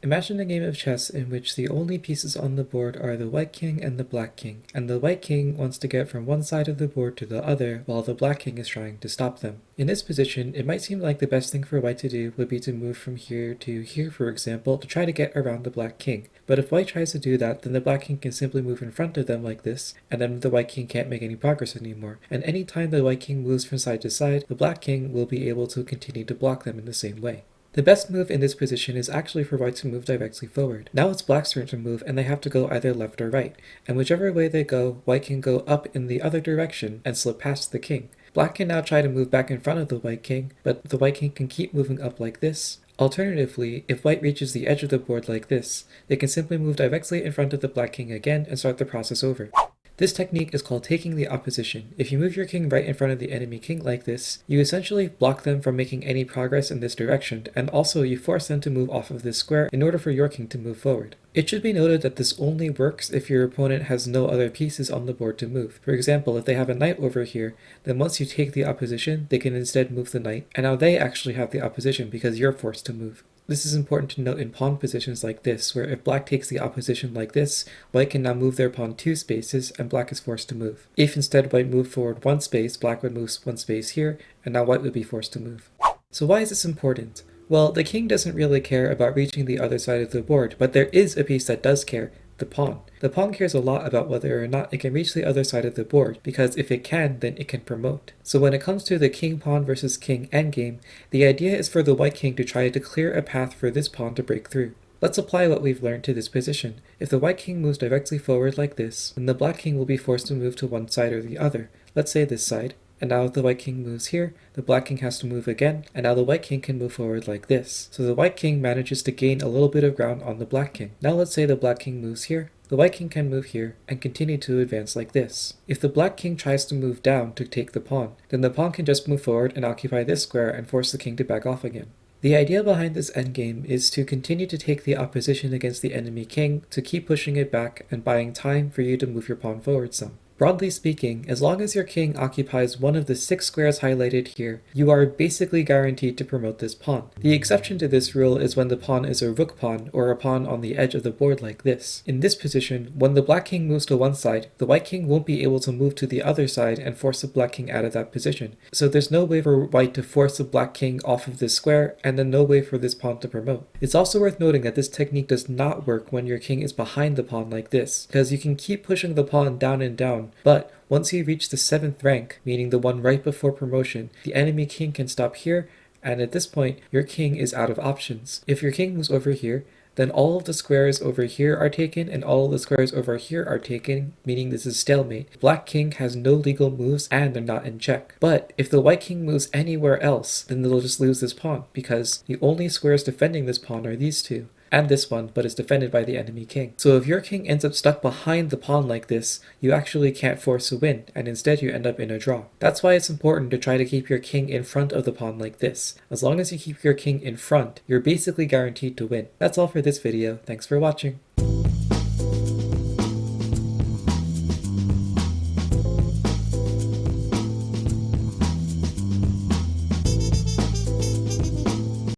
Imagine a game of chess in which the only pieces on the board are the white king and the black king, and the white king wants to get from one side of the board to the other while the black king is trying to stop them. In this position, it might seem like the best thing for white to do would be to move from here to here, for example, to try to get around the black king. But if white tries to do that, then the black king can simply move in front of them like this, and then the white king can't make any progress anymore. And anytime the white king moves from side to side, the black king will be able to continue to block them in the same way. The best move in this position is actually for white to move directly forward. Now it's black's turn to move, and they have to go either left or right. And whichever way they go, white can go up in the other direction and slip past the king. Black can now try to move back in front of the white king, but the white king can keep moving up like this. Alternatively, if white reaches the edge of the board like this, they can simply move directly in front of the black king again and start the process over. This technique is called taking the opposition. If you move your king right in front of the enemy king like this, you essentially block them from making any progress in this direction, and also you force them to move off of this square in order for your king to move forward. It should be noted that this only works if your opponent has no other pieces on the board to move. For example, if they have a knight over here, then once you take the opposition, they can instead move the knight, and now they actually have the opposition because you're forced to move. This is important to note in pawn positions like this, where if black takes the opposition like this, white can now move their pawn 2 spaces and black is forced to move. If instead white moved forward 1 space, black would move 1 space here, and now white would be forced to move. So why is this important? Well, the king doesn't really care about reaching the other side of the board, but there is a piece that does care. The pawn. The pawn cares a lot about whether or not it can reach the other side of the board, because if it can, then it can promote. So when it comes to the king-pawn versus king endgame, the idea is for the white king to try to clear a path for this pawn to break through. Let's apply what we've learned to this position. If the white king moves directly forward like this, then the black king will be forced to move to one side or the other. Let's say this side. And now if the white king moves here, the black king has to move again, and now the white king can move forward like this. So the white king manages to gain a little bit of ground on the black king. Now let's say the black king moves here, the white king can move here, and continue to advance like this. If the black king tries to move down to take the pawn, then the pawn can just move forward and occupy this square and force the king to back off again. The idea behind this endgame is to continue to take the opposition against the enemy king, to keep pushing it back and buying time for you to move your pawn forward some. Broadly speaking, as long as your king occupies one of the 6 squares highlighted here, you are basically guaranteed to promote this pawn. The exception to this rule is when the pawn is a rook pawn or a pawn on the edge of the board like this. In this position, when the black king moves to one side, the white king won't be able to move to the other side and force the black king out of that position. So there's no way for white to force the black king off of this square, and then no way for this pawn to promote. It's also worth noting that this technique does not work when your king is behind the pawn like this, because you can keep pushing the pawn down and down, but once you reach the 7th rank, meaning the one right before promotion, the enemy king can stop here, and at this point, your king is out of options. If your king moves over here, then all of the squares over here are taken and all of the squares over here are taken, meaning this is stalemate. Black king has no legal moves and they're not in check. But if the white king moves anywhere else, then they'll just lose this pawn, because the only squares defending this pawn are these two. And this one, but is defended by the enemy king. So if your king ends up stuck behind the pawn like this, you actually can't force a win, and instead you end up in a draw. That's why it's important to try to keep your king in front of the pawn like this. As long as you keep your king in front, you're basically guaranteed to win. That's all for this video. Thanks for watching.